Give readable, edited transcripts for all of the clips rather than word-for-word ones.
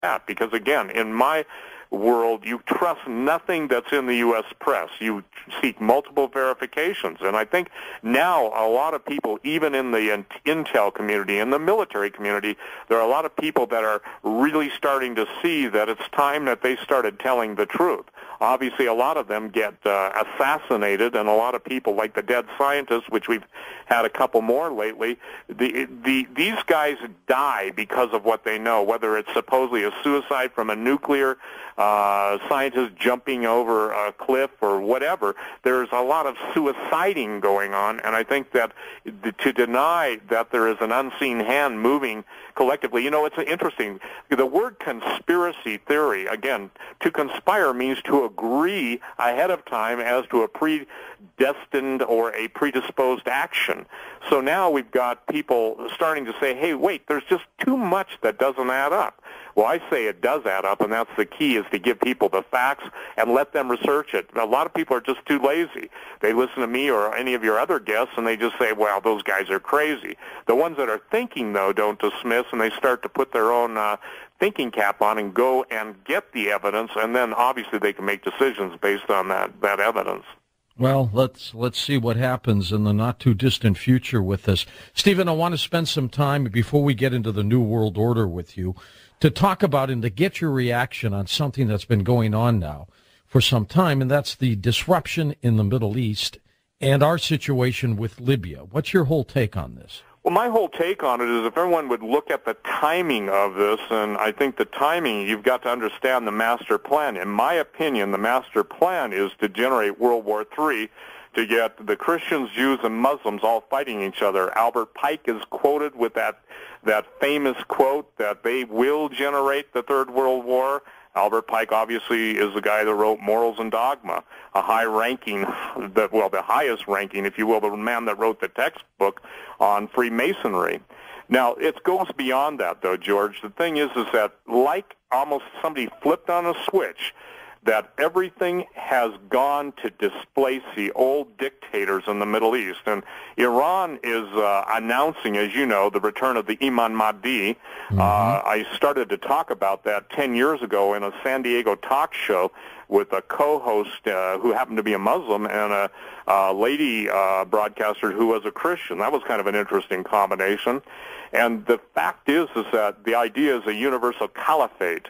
that, because again, in my world, you trust nothing that's in the U.S. press. You seek multiple verifications. And I think now a lot of people, even in the intel community, in the military community, there are a lot of people that are really starting to see that it's time that they started telling the truth. Obviously, a lot of them get assassinated, and a lot of people, like the dead scientists, which we've had a couple more lately, these guys die because of what they know, whether it's supposedly a suicide from a nuclear scientist jumping over a cliff or whatever. There's a lot of suiciding going on, and I think that to deny that there is an unseen hand moving collectively, you know, it's interesting. The word conspiracy theory, again, to conspire means to agree ahead of time as to a predestined or a predisposed action. So now we've got people starting to say, hey, wait, there's just too much that doesn't add up. Well, I say it does add up, and that's the key, is to give people the facts and let them research it. A lot of people are just too lazy. They listen to me or any of your other guests, and they just say, well, those guys are crazy. The ones that are thinking, though, don't dismiss, and they start to put their own thinking cap on and go and get the evidence, and then obviously they can make decisions based on that evidence. Well, let's see what happens in the not-too-distant future with this. Stephen, I want to spend some time, before we get into the New World Order with you, to talk about and to get your reaction on something that's been going on now for some time, and that's the disruption in the Middle East and our situation with Libya. What's your whole take on this? Well, my whole take on it is if everyone would look at the timing of this, and I think the timing, you've got to understand the master plan. In my opinion, the master plan is to generate World War III, to get the Christians, Jews, and Muslims all fighting each other. Albert Pike is quoted with that famous quote that they will generate the Third World War. Albert Pike obviously is the guy that wrote Morals and Dogma, a high-ranking, the highest ranking, if you will, the man that wrote the textbook on Freemasonry. Now, it goes beyond that, though, George. The thing is that like almost somebody flipped on a switch, that everything has gone to displace the old dictators in the Middle East. And Iran is announcing, as you know, the return of the Imam Mahdi. Mm-hmm. I started to talk about that 10 years ago in a San Diego talk show with a co-host who happened to be a Muslim and a lady broadcaster who was a Christian. That was kind of an interesting combination. And the fact is that the idea is a universal caliphate.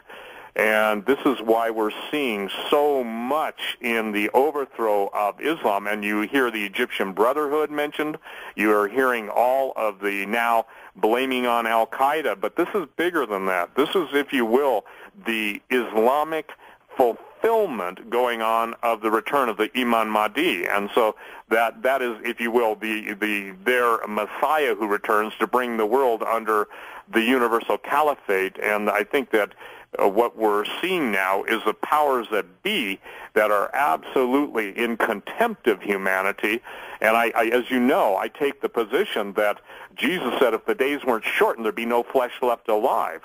And this is why we're seeing so much in the overthrow of Islam. And you hear the Egyptian Brotherhood mentioned. You are hearing all of the now blaming on Al-Qaeda. But this is bigger than that. This is, if you will, the Islamic fulfillment going on of the return of the Imam Mahdi. And so that is, if you will, their Messiah who returns to bring the world under the universal caliphate. And I think that what we're seeing now is the powers that be that are absolutely in contempt of humanity. And I, as you know, I take the position that Jesus said if the days weren't shortened, there'd be no flesh left alive.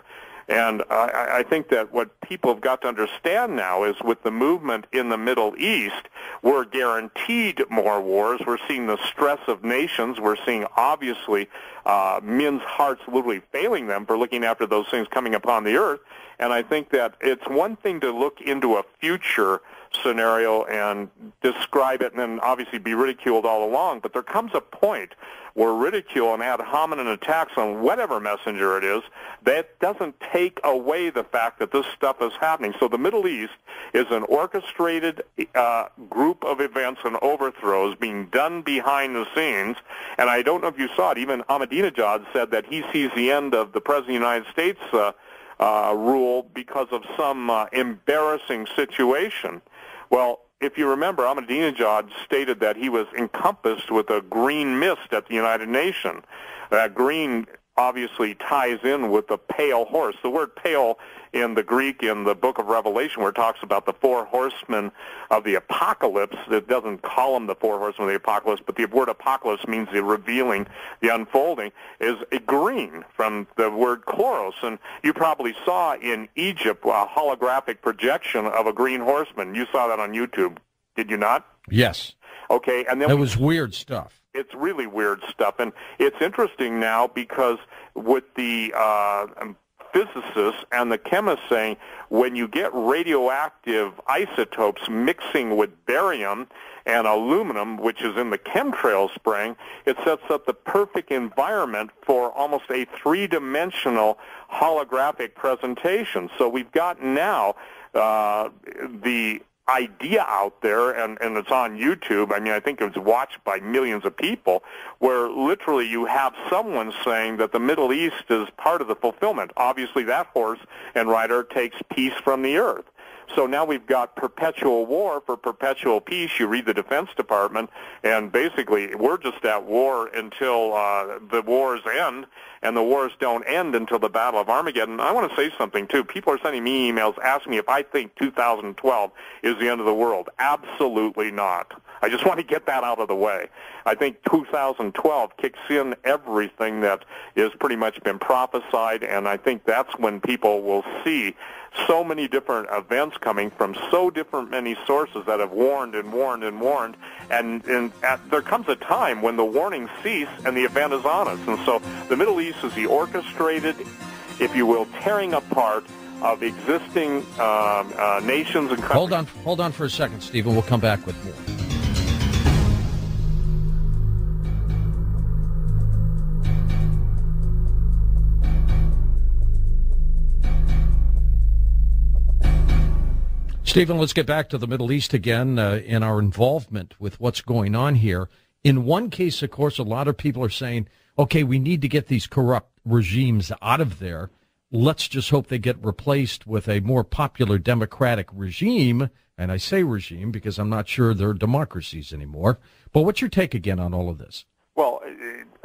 And I think that what people have got to understand now is with the movement in the Middle East, we're guaranteed more wars. We're seeing the stress of nations. We're seeing, obviously, men's hearts literally failing them for looking after those things coming upon the earth. And I think that it's one thing to look into a future scenario and describe it and then obviously be ridiculed all along, but there comes a point where ridicule and ad hominem attacks on whatever messenger it is, that doesn't take away the fact that this stuff is happening. So the Middle East is an orchestrated group of events and overthrows being done behind the scenes, and I don't know if you saw it, even Ahmadinejad said that he sees the end of the President of the United States rule because of some embarrassing situation. Well, if you remember, Ahmadinejad stated that he was encompassed with a green mist at the United Nations. That green obviously ties in with the pale horse. The word pale in the Greek in the book of Revelation where it talks about the four horsemen of the apocalypse, it doesn't call them the four horsemen of the apocalypse, but the word apocalypse means the revealing, the unfolding, is a green from the word chloros. And you probably saw in Egypt a holographic projection of a green horseman. You saw that on YouTube, did you not? Yes. Okay, and then that was weird stuff. It's really weird stuff, and it's interesting now because with the physicists and the chemists saying when you get radioactive isotopes mixing with barium and aluminum, which is in the chemtrail spraying, it sets up the perfect environment for almost a three-dimensional holographic presentation. So we've got now the idea out there, and it's on YouTube. I mean, I think it's watched by millions of people, where literally you have someone saying that the Middle East is part of the fulfillment. Obviously, that horse and rider takes peace from the earth. So now we've got perpetual war for perpetual peace. You read the Defense Department, and basically we're just at war until the wars end, and the wars don't end until the Battle of Armageddon. I want to say something, too. People are sending me emails asking me if I think 2012 is the end of the world. Absolutely not. I just want to get that out of the way. I think 2012 kicks in everything that has pretty much been prophesied, and I think that's when people will see so many different events coming from so different many sources that have warned and warned and warned, and there comes a time when the warnings cease and the event is on us. And so the Middle East is the orchestrated, if you will, tearing apart of existing nations and countries. Hold on for a second, Stephen. We'll come back with more. Stephen, let's get back to the Middle East again in our involvement with what's going on here. In one case, of course, a lot of people are saying, okay, we need to get these corrupt regimes out of there. Let's just hope they get replaced with a more popular democratic regime. And I say regime because I'm not sure they're democracies anymore. But what's your take again on all of this? Well,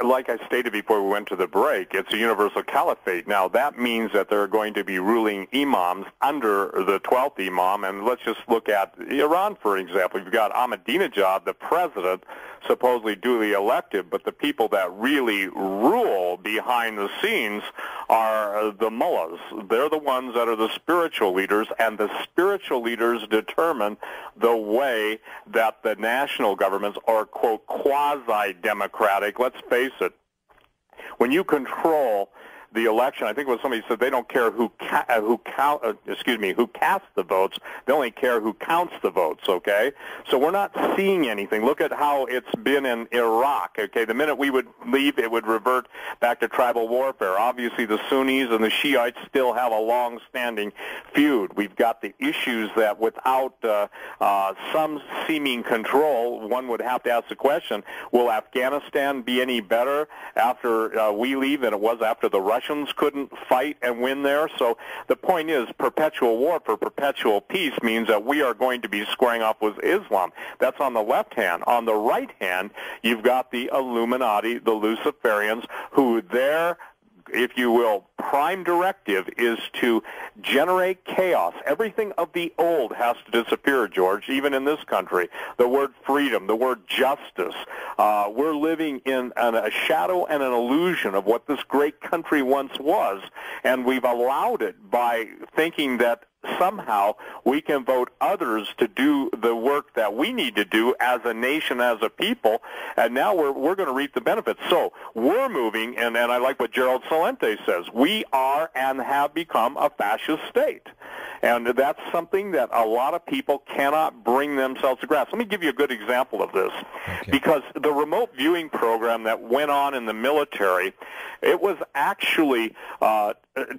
like I stated before we went to the break, it's a universal caliphate. Now, that means that there are going to be ruling imams under the 12th imam, and let's just look at Iran, for example. You've got Ahmadinejad, the president, supposedly duly elected, but the people that really rule behind the scenes are the mullahs. They're the ones that are the spiritual leaders, and the spiritual leaders determine the way that the national governments are, quote, quasi-democratic. Let's face it, when you control the election, I think it was somebody said they don't care who casts the votes. They only care who counts the votes, okay? So we're not seeing anything. Look at how it's been in Iraq, okay? The minute we would leave, it would revert back to tribal warfare. Obviously, the Sunnis and the Shiites still have a long-standing feud. We've got the issues that without some seeming control, one would have to ask the question, will Afghanistan be any better after we leave than it was after the Russians couldn't fight and win there? So the point is, perpetual war for perpetual peace means that we are going to be squaring off with Islam. That's on the left hand. On the right hand, you've got the Illuminati, the Luciferians, who their, if you will, prime directive is to generate chaos. Everything of the old has to disappear, George, even in this country. The word freedom, the word justice. We're living in a shadow and an illusion of what this great country once was, and we've allowed it by thinking that somehow we can vote others to do the work that we need to do as a nation, as a people, and now we're going to reap the benefits. So we're moving, and I like what Gerald Celente says, we are and have become a fascist state. And that's something that a lot of people cannot bring themselves to grasp. Let me give you a good example of this. Okay. Because the remote viewing program that went on in the military, it was actually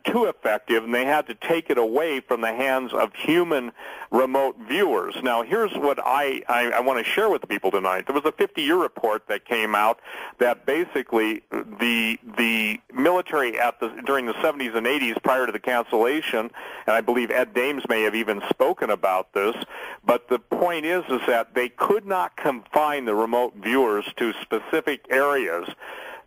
too effective, and they had to take it away from the hands of human remote viewers. Now, here's what I want to share with people tonight. There was a 50-year report that came out that basically the military during the 70s and 80s prior to the cancellation, and I believe Ed Dames may have even spoken about this, but the point is that they could not confine the remote viewers to specific areas.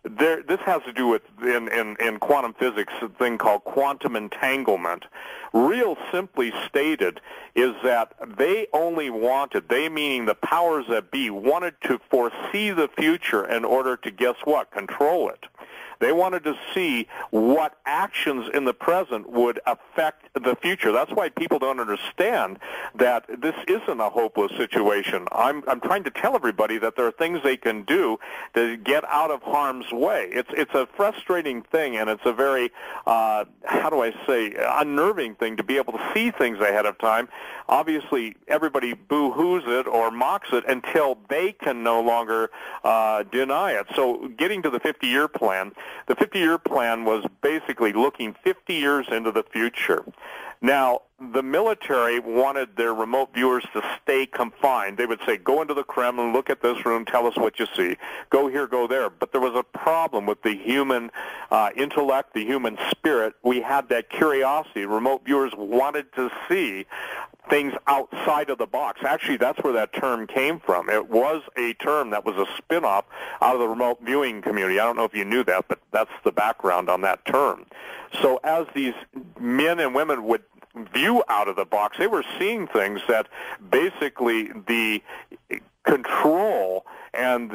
This has to do with, in quantum physics, a thing called quantum entanglement. Real simply stated is that they only wanted, they meaning the powers that be, wanted to foresee the future in order to, guess what, control it. They wanted to see what actions in the present would affect the future. That's why people don't understand that this isn't a hopeless situation. I'm trying to tell everybody that there are things they can do to get out of harm's way. It's a frustrating thing, and it's a very, how do I say, unnerving thing to be able to see things ahead of time. Obviously, everybody boo-hoos it or mocks it until they can no longer deny it. So getting to the 50-year plan, the 50-year plan was basically looking 50 years into the future. Now, the military wanted their remote viewers to stay confined. They would say, go into the Kremlin, look at this room, tell us what you see. Go here, go there. But there was a problem with the human intellect, the human spirit. We had that curiosity. Remote viewers wanted to see things outside of the box. Actually, that's where that term came from. It was a term that was a spin-off out of the remote viewing community. I don't know if you knew that, but that's the background on that term. So as these men and women would view out of the box, they were seeing things that basically the control and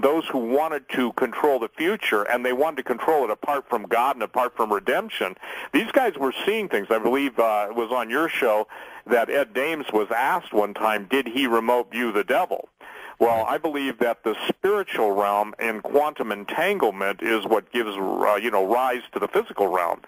those who wanted to control the future, and they wanted to control it apart from God and apart from redemption, these guys were seeing things. I believe it was on your show that Ed Dames was asked one time, did he remote view the devil? Well, I believe that the spiritual realm in quantum entanglement is what gives, rise to the physical realm.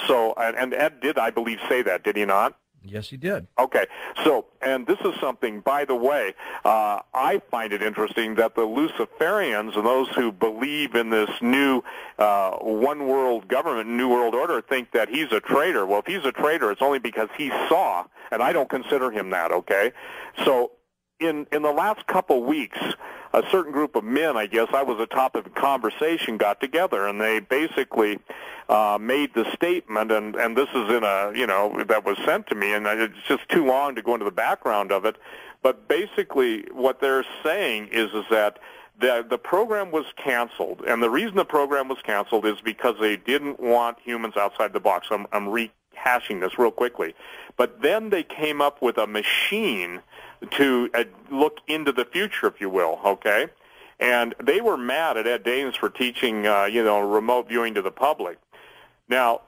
So, and Ed did, I believe, say that, did he not? Yes, he did. Okay. So, and this is something, by the way, I find it interesting that the Luciferians and those who believe in this new one world government, new world order, think that he's a traitor. Well, if he's a traitor, it's only because he saw, and I don't consider him that, okay? So, in the last couple weeks, a certain group of men, I guess I was a topic of conversation, got together, and they basically made the statement, and this is in a, that was sent to me, and it's just too long to go into the background of it, but basically what they're saying is that the program was canceled, and the reason the program was canceled is because they didn't want humans outside the box. I'm rehashing this real quickly. But then they came up with a machine to look into the future, if you will, okay? And they were mad at Ed Dames for teaching, remote viewing to the public. Now,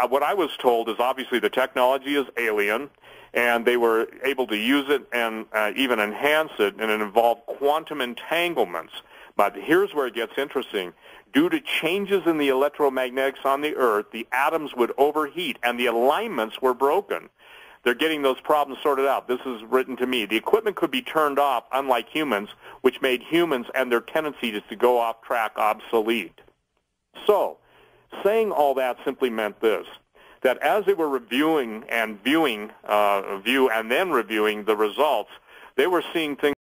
what I was told is obviously the technology is alien, and they were able to use it and even enhance it, and it involved quantum entanglements. But here's where it gets interesting. Due to changes in the electromagnetics on the Earth, the atoms would overheat, and the alignments were broken. They're getting those problems sorted out. This is written to me. The equipment could be turned off, unlike humans, which made humans and their tendencies to go off track obsolete. So, saying all that simply meant this, that as they were reviewing and viewing the results, they were seeing things